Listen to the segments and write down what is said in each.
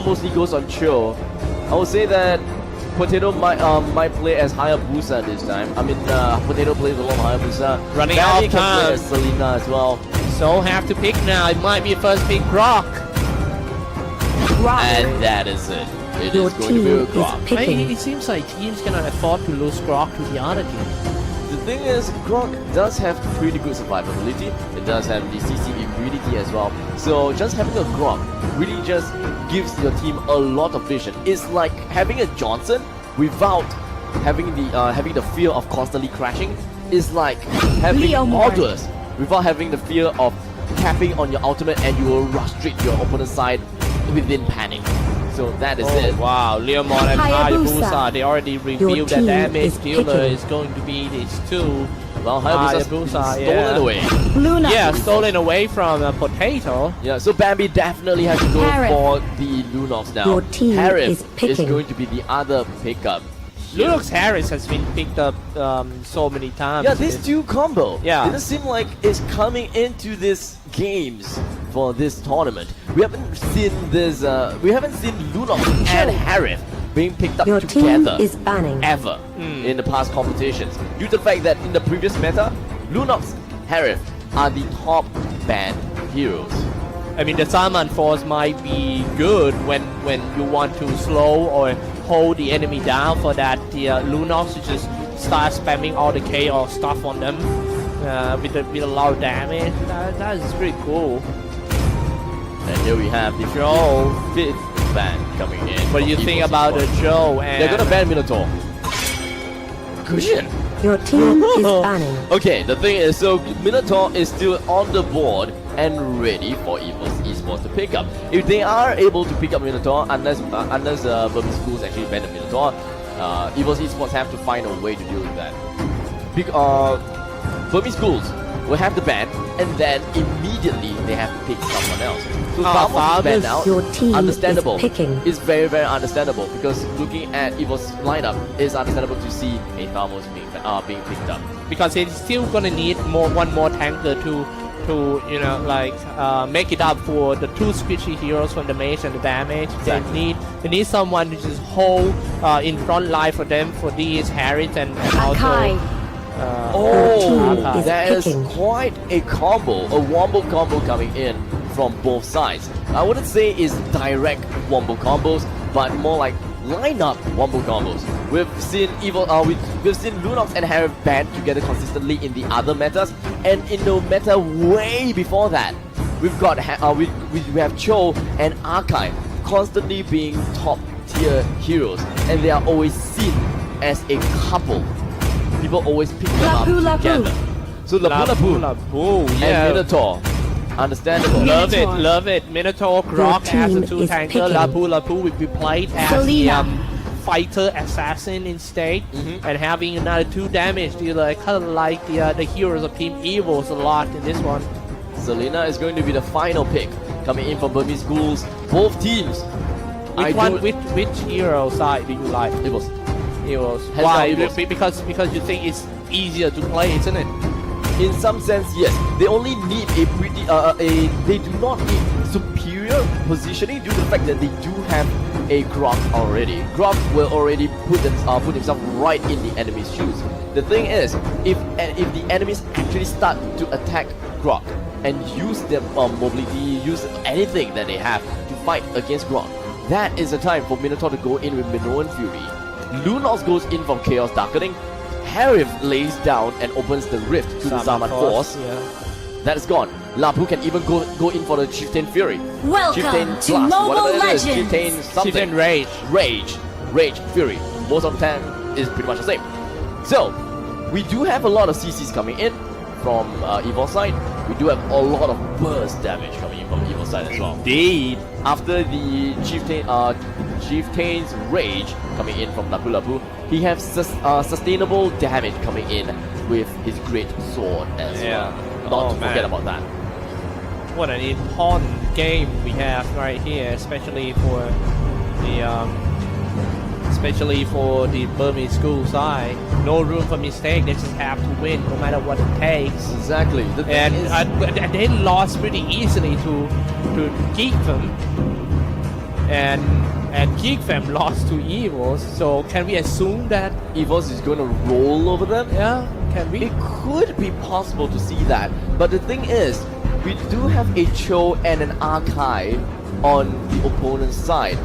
mostly goes on chill. I would say that Potato might play as Hayabusa this time. I mean, Potato plays along Hayabusa. Running Barry out of can play time. as Selena as well. So have to pick now. It might be first pick Grok. And that is it. It Your is going to be a team Grok. is picking. It seems like teams cannot afford to lose Grok to the other team. The thing is, Grok does have pretty good survivability. It does have the CC immunity as well. So just having a Grok really just gives your team a lot of vision. It's like having a Johnson without having the fear of constantly crashing. It's like having Aldous without having the fear of tapping on your ultimate and you will rush straight to your opponent's side within panic. So that is it. Wow, Leomon and Hayabusa, they already revealed that team damage is dealer picking. is going to be these two. Well, Hayabusa's stolen away. Luna. Yeah, stolen away from Potato. Yeah, so Bambi definitely has to go Harif. for the Lunox now. Your team Harif is picking. going to be the other pickup. Lunox Harris has been picked up so many times. Yeah, this two combo. Yeah. Didn't seem like it's coming into this games for this tournament. We haven't seen this. We haven't seen Lunox and Harif being picked up Your team together is banning. ever in the past competitions. Due to the fact that in the previous meta, Lunox, Harif are the top banned heroes. I mean, the Salmon Force might be good when you want to slow or hold the enemy down. For that, the Lunox to just start spamming all the chaos stuff on them with a lot of damage. That is pretty cool. And here we have the Joe 5th ban coming in. What do you think about the Joe and... They're gonna ban Minotaur. Cushion. Your team is banning. Okay, the thing is, so Minotaur is still on the board and ready for Evos Esports to pick up. If they are able to pick up Minotaur, unless Burmese schools actually ban the Minotaur, Evos Esports have to find a way to deal with that. Burmese schools will have the ban, and then immediately they have to pick someone else. So Farmers ban out, Your team understandable. is picking. It's very, very understandable because looking at Evos lineup, it's understandable to see a Farmers being picked up. Because it's still gonna need one more tanker to make it up for the two squishy heroes from the mage and the damage. Exactly. They need someone to just hold in front line for them for these Harris and also Akai. that is picking. quite a combo, a wombo combo coming in from both sides. I wouldn't say it's direct wombo combos, but more like lineup wombo combos. We've seen we've seen Lunox and Harif banned together consistently in the other metas, and in the meta way before that, we've got we have Cho and Akai constantly being top tier heroes, and they are always seen as a couple. People always pick them up Lapu. together. So Lapu Lapu, yeah. and Minotaur, understandable. Love it. Minotaur, Grok as a team two is tanker. picking. Lapu will be played as Selena. the fighter assassin instead, and having another 2 damage dealer. Kind of like the heroes of Team Evos a lot in this one. Selena is going to be the final pick coming in from Burmese schools. Both teams. Which hero side do you like? Evos. Evos. Hands Why? down Evos. Because you think it's easier to play, isn't it? In some sense, yes. They only need a pretty they do not need superior positioning due to the fact that they do have a Grok already. Grok will already put himself right in the enemy's shoes. The thing is, if the enemies actually start to attack Grok and use their mobility, use anything that they have to fight against Grok, that is the time for Minotaur to go in with Minoan Fury. Lunox goes in from Chaos Darkening. Harif lays down and opens the rift to the Zaman Force. Yeah. That is gone. Lapu can even go in for the Chieftain Fury. Welcome Chieftain to Blast, Mobile whatever it is. Legends. Chieftain something. Chieftain Rage. Rage, Fury. Most of the time is pretty much the same. So, we do have a lot of CCs coming in from Evos side. We do have a lot of burst damage coming in from Evos side as well. Indeed. After the Chieftain's Rage coming in from Lapu, he has sustainable damage coming in with his great sword as well. Not to forget about that. What an important game we have right here, especially for the Burmese school side. No room for mistake. They just have to win no matter what it takes. Exactly. The thing And is, they lost pretty easily to Geek them. and Geek Fam lost to Evos. So can we assume that? Evos is going to roll over them. Yeah, can we? It could be possible to see that, but the thing is, we do have a Cho and an Archive on the opponent's side.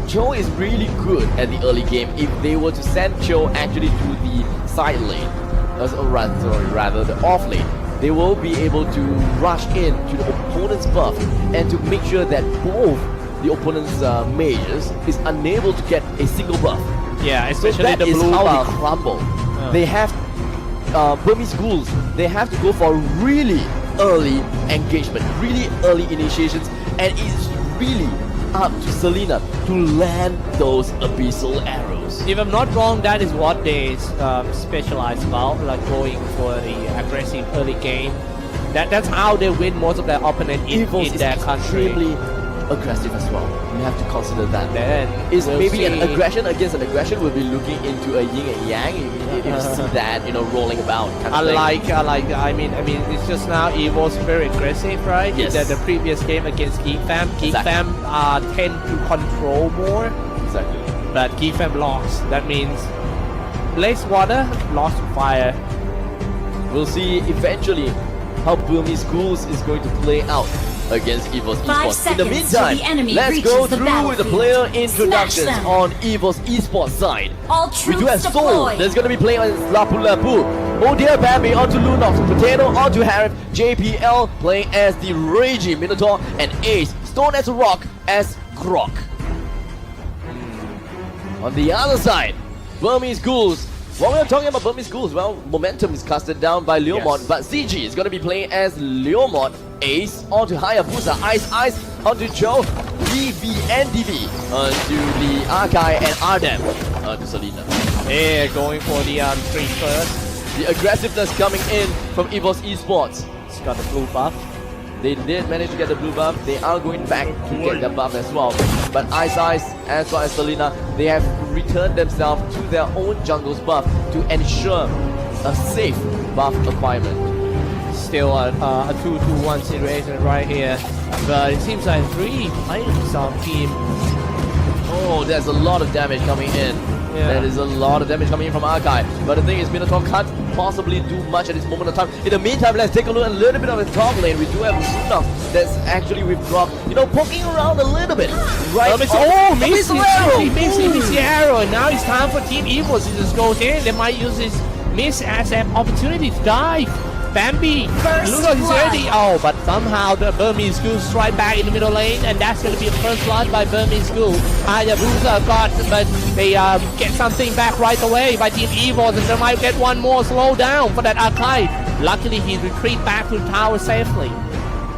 Cho is really good at the early game. If they were to send Cho actually to the side lane, rather the off lane, they will be able to rush in to the opponent's buff and to make sure that both the opponent's mages is unable to get a single buff. Yeah, So especially that the is blue how buff. they crumble. They have Burmese ghouls. They have to go for really early engagement, really early initiations, and it's really up to Selena to land those abyssal arrows. If I'm not wrong, that is what they specialize about, like going for the aggressive early game. That's how they win most of their opponent in Evos their is country. extremely aggressive as well. You have to consider that. Then Is we'll maybe an see. aggression against an aggression. We'll be looking into a yin and yang. If you see that, rolling about. Kind of thing. I mean, it's just now Evo's very aggressive, right? Yes. The previous game against Geek Fam tend to control more, Exactly. but Geek Fam lost. That means Blaze Water lost to Fire. We'll see eventually how Burmese ghouls is going to play out against Evos 5 Esports. In the seconds till meantime, the enemy let's reaches go the through the battlefield. player introductions Smash them. on Evos Esports side. All We do have troops Soul. deployed. There's going to be playing on Lapu Lapu. Oh dear Bambi onto Lunox. Potato onto Harif. JPL playing as the Raging Minotaur. And Ace Stone as a Rock as Grok. On the other side, Burmese Ghouls. While we're talking about Burmese Ghouls, well, momentum is casted down by Leomont, Yes. but CG is going to be playing as Leomont. Ace onto Hayabusa. Ice onto Joe. DV and DV onto the Arkai and Ardem onto Selena. Yeah, going for the street first. The aggressiveness coming in from Evos Esports. It's got the blue buff. They did manage to get the blue buff. They are going back to get the buff as well. But Ice as well as Selena, they have returned themselves to their own jungle's buff to ensure a safe buff acquirement. Still a 2-2-1 situation right here. But it seems like 3 players on team. Oh, there's a lot of damage coming in. Yeah. There is a lot of damage coming in from Arkai. But the thing is, Minotaur can't possibly do much at this moment of time. In the meantime, let's take a look at a little bit of the top lane. We do have Lunox that's actually withdrawn, poking around a little bit. Right. Missed the arrow. He missed the arrow. And now it's time for Team Evos to just go in. They might use this miss as an opportunity to dive. Bambi, First Lunox is blood. ready. Oh, but somehow the Burmese Ghouls strike back in the middle lane, and that's going to be a first blood by Burmese Ghoul. Hayabusa got, but they get something back right away by Team Evos, and they might get one more slow down for that Archive. Luckily, he retreated back to the tower safely.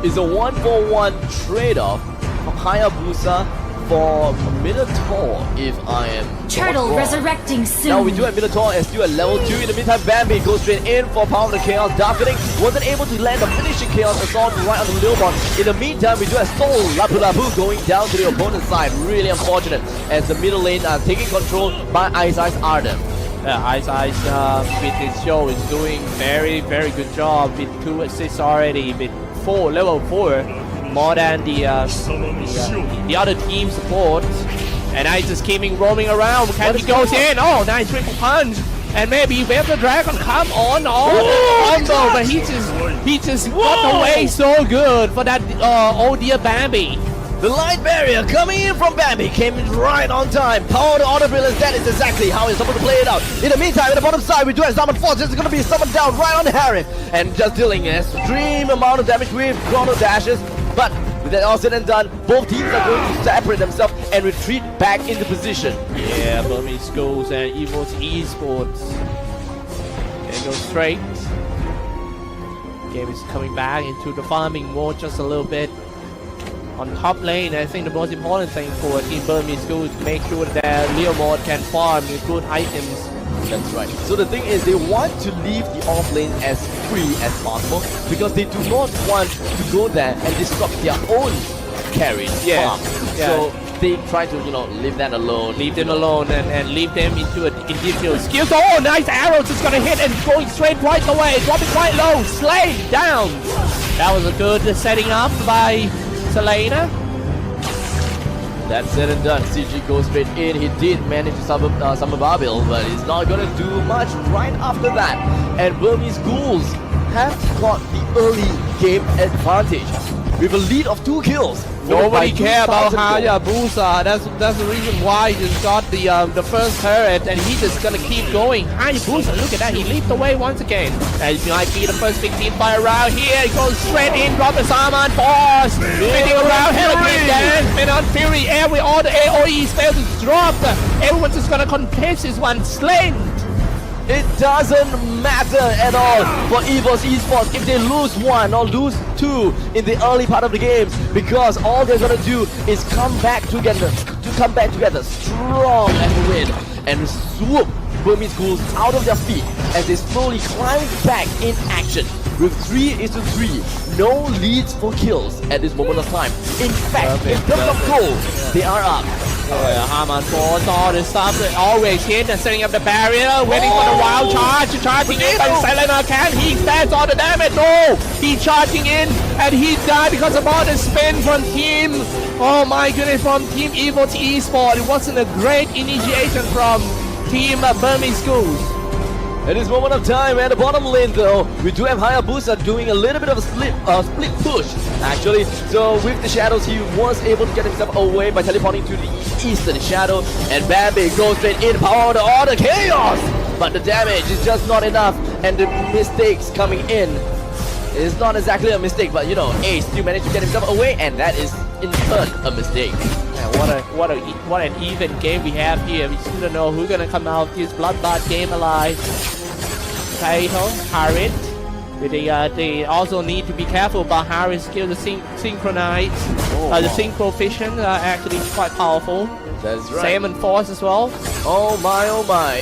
Is a 1-for-1 trade-off from Hayabusa for Minotaur, if I am Turtle not wrong. resurrecting soon. Now we do have Minotaur as still at level 2. In the meantime, Bambi goes straight in for Power of the Chaos. Darkening wasn't able to land the finishing Chaos Assault right on the Leomon. In the meantime, we do have Soul Lapu Lapu going down to the opponent's side. Really unfortunate as the middle lane are taking control by Ice Ardem. Ice with his show is doing very, very good job with 2 assists already with level 4, more than the other team support. And Ice is keeping roaming around. Can he goes in? Oh, nice triple punch. And maybe Wave the Dragon come on combo, but he just got away so good for that oh dear Bambi. The light barrier coming in from Bambi came in right on time. Power to Order Brilliance, that is exactly how he's supposed to play it out. In the meantime, at the bottom side, we do have Summon Force. It's going to be summoned down right on Harif. And just dealing an extreme amount of damage with Chrono Dashes. But with that all said and done, both teams are going to separate themselves and retreat back into position. Yeah, Burmese Ghouls and Evos Esports. They go straight. Game is coming back into the farming mode just a little bit. On top lane, I think the most important thing for Team Burmese Ghouls is to make sure that Leomord can farm with good items. That's right. So the thing is, they want to leave the off lane as free as possible because they do not want to go there and disrupt their own carry farm. Yeah. So they try to, leave that alone. Leave them alone and leave them into an individual skill. Oh, nice arrow just gonna hit and going straight right away. Dropping quite low. Slay down. That was a good setting up by Selena. That's said and done. CG goes straight in. He did manage to summon Babil, but he's not gonna do much right after that. And Burmese ghouls have got the early game advantage with a lead of 2 kills. Nobody care about 2,000 gold. Hayabusa. That's the reason why he just got the first turret, and he's just gonna keep going. Hayabusa, look at that, he leaped away once again. And he might be the first big team fight around here. He goes straight in, drop the Saman Force, spinning around here again. And on Fury, all the AOE spells is dropped. Everyone's just gonna contest this one, slain. It doesn't matter at all for Evos Esports if they lose 1 or lose 2 in the early part of the games, because all they're gonna do is come back together strong and win and swoop Burmese ghouls out of their feet as they slowly climb back in action with 3-3. No leads for kills at this moment of time. In fact, in terms of gold, they are up. Haman Force, all the stuff, always hit and setting up the barrier, waiting for the wild charge, charging in by Silent Can. He stands all the damage. No, he's charging in and he died because of all the spin from team. Oh my goodness, from Team Evos Esports. It wasn't a great initiation from Team Burmese Ghouls. At this moment of time, at the bottom lane though, we do have Hayabusa doing a little bit of a split push, actually. So with the shadows, he was able to get himself away by teleporting to the eastern shadow, and Bambi goes straight in, power to all the chaos! But the damage is just not enough, and the mistakes coming in is not exactly a mistake, but you know, Ace still managed to get himself away, and that is in turn a mistake. Yeah, what an even game we have here. We still don't know who's gonna come out of this bloodbath game alive. Kaito, Harit. They also need to be careful about Harit's skill to synchronize. The synchro vision are actually quite powerful. That's right. Salmon Force as well. Oh my,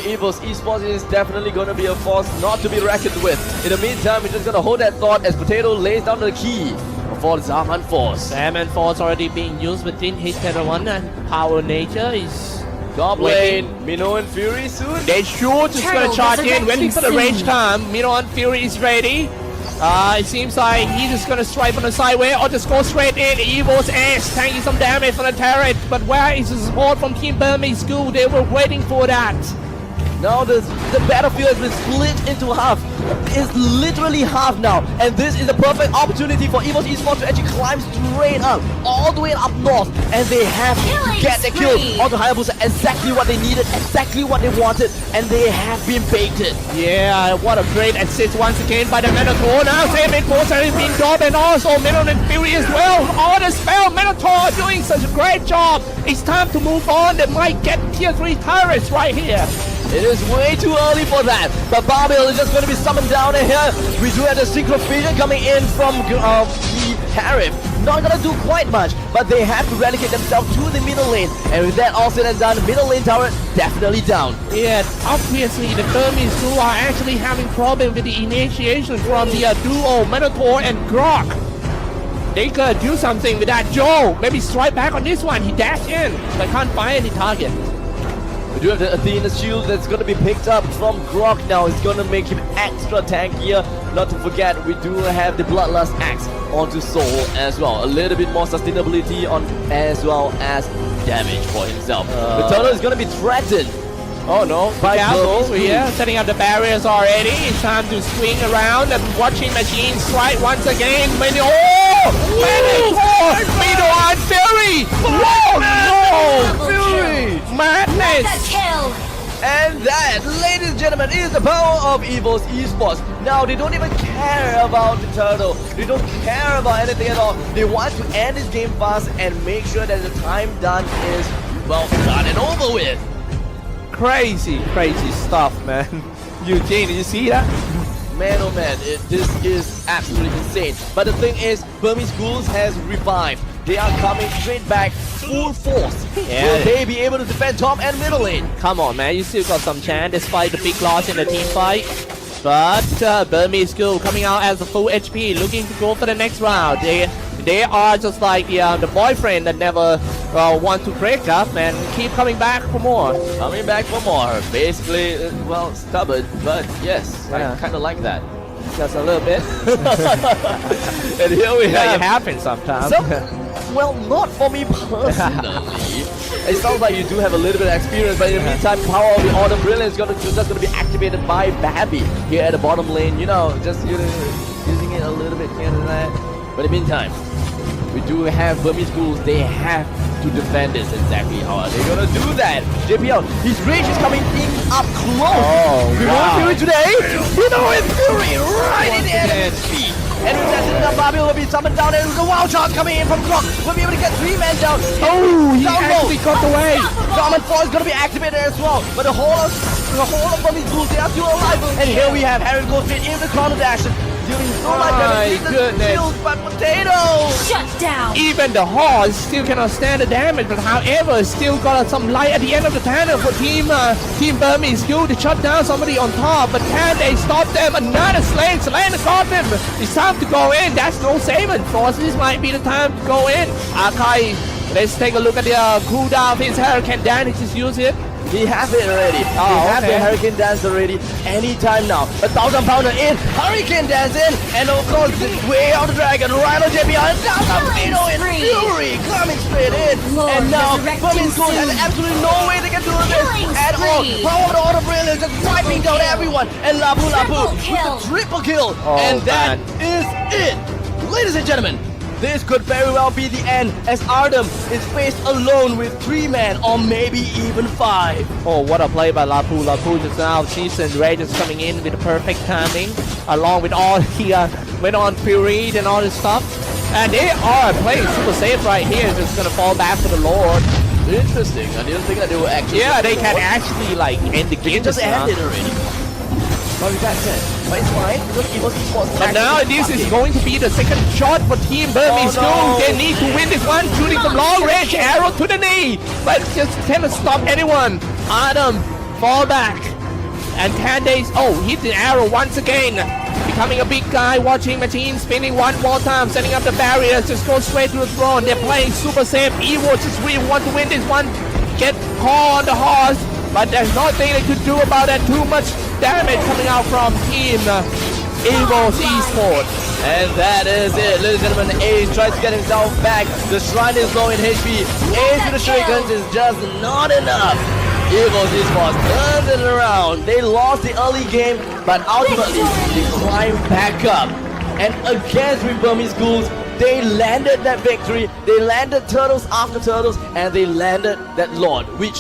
Evos Esports is definitely going to be a force not to be reckoned with. In the meantime, we're just going to hold that thought as Potato lays down the key for the Zaman Force. Salmon Force already being used, but didn't hit that one, and Power Nature is... Goblin, Minnow and Fury soon. They sure just gonna charge in, waiting for the rage time. Minnow and Fury is ready. It seems like he's just gonna strike on the sideway or just go straight in. Evos SG taking some damage from the turret, but where is the support from Team Burmese School? They were waiting for that. Now the battlefield has been split into half. It's literally half now, and this is a perfect opportunity for Evos Esports to actually climb straight up, all the way up north, and they have to get the kill onto Hayabusa. Exactly what they needed, exactly what they wanted, and they have been baited. Yeah, what a great assist once again by the Minotaur. Now Salmon Force has been dropped, and also Minnow and Fury as well. All the spell, Minotaur doing such a great job. It's time to move on. They might get tier 3 turrets right here. It is way too early for that, but Babil is just going to be summoned down in here. We do have the Synchro Vision coming in from the Harif. Not going to do quite much, but they have to relegate themselves to the middle lane. And with that all said and done, middle lane tower definitely down. Yeah, obviously the Burmese who are actually having problems with the initiation from the duo Minotaur and Grok. They could do something with that. Joe, maybe strike back on this one. He dashed in, but can't find any target. We do have the Athena shield that's going to be picked up from Grok now. It's going to make him extra tankier. Not to forget, we do have the Bloodlust Axe onto Soul as well. A little bit more sustainability on as well as damage for himself. The turtle is going to be threatened. Oh no, By careful, Burmese yeah, setting up the barriers already. It's time to swing around and watching Machine strike once again. Minnow and Fury! Whoa, no! Fury! Madness! Kill! And that, ladies and gentlemen, is the power of Evos Esports. Now, they don't even care about the turtle. They don't care about anything at all. They want to end this game fast and make sure that the time done is, well, done and over with. Crazy stuff, man. Eugene, did you see that? Man, oh man, this is absolutely insane. But the thing is, Burmese Ghouls has revived. They are coming straight back, full force. Yeah. Will they be able to defend top and middle lane? Come on, man, you still got some chance despite the big loss in the team fight. But Burmese School coming out as a full HP, looking to go for the next round. They are just like the boyfriend that never want to break up and keep coming back for more. Coming back for more. Basically, well, stubborn, but yes, Yeah. I kind of like that. Just a little bit. And here we Yeah, have it happens sometimes. Well, not for me personally. It sounds like you do have a little bit of experience, but in the meantime, power of the Autumn Brilliance is just gonna be activated by Babby here at the bottom lane. You know, just using it a little bit here and there. But in the meantime, we do have Burmese ghouls. They have to defend this. Exactly how are they gonna do that? JPL, his rage is coming in up close. Oh, You know wow. Fury today? You know it's Fury right in the enemy's feet. And with that, enough Barbie will be summoned down, and the wild shot coming in from Croc. We'll be able to get 3 men down. Oh, he Down low. actually got away. Garment 4 is going to be activated as well. But the whole of Burmese ghouls, they are still alive. And here we have Harry goes straight in the corner dash, dealing so much damage. My goodness. Shield, but potato. Shut down. Even the horse still cannot stand the damage, but however, still got some light at the end of the tunnel for Team Burmese Ghoul to shut down somebody on top. But can they stop them? Another Slane got them. It's time to go in. That's no saving force. This might be the time to go in. Akai, let's take a look at the cooldown of his Hurricane Dance. He just use it. He has it already. Oh, he has okay. the Hurricane Dance already. Anytime now. 1,000 pounder in. Hurricane Dance in. And of course, the way of the dragon. Right on JP. And down Killing Torpedo in spree. Fury. Coming straight in. Lord and now, resurrecting Burmese Ghoul has soon. absolutely no way they can do this Killing at all. spree. Power of the Auto Brilliance just wiping down kill. everyone. And Labu Triple with kill. the triple kill. Oh, and that man. is it. Ladies and gentlemen. This could very well be the end as Artem is faced alone with 3 men or maybe even 5. Oh, what a play by Lapu. Lapu just now, Cheese and Ray just coming in with the perfect timing, along with all the went on Fury and all this stuff. And they are playing super safe right here, just gonna fall back to the Lord. Interesting. I didn't think that they were actually. Yeah, they can actually like end the They game can just now. end it already. But with that said, but it's fine because Evos Esports. But now this is going to be the second shot for Team Burmese Oh, no. Ghoul. They need to win this one, shooting from long range, arrow to the knee, but just cannot stop anyone. Adam, fall back. And can they, oh, hit the arrow once again. Becoming a big guy, watching machine, spinning one more time, setting up the barriers, just go straight to the throne. They're playing super safe. Evo just really want to win this one. Get call on the horse, but there's nothing they could do about that. Too much damage coming out from Team Evos Esports. And that is it, ladies and gentlemen. Ace tries to get himself back. The shrine is low in HP. Ace with the shurikens is just not enough. Evos Esports turns it around. They lost the early game, but ultimately they climb back up. And against with Burmese ghouls, they landed that victory. They landed turtles after turtles, and they landed that Lord, which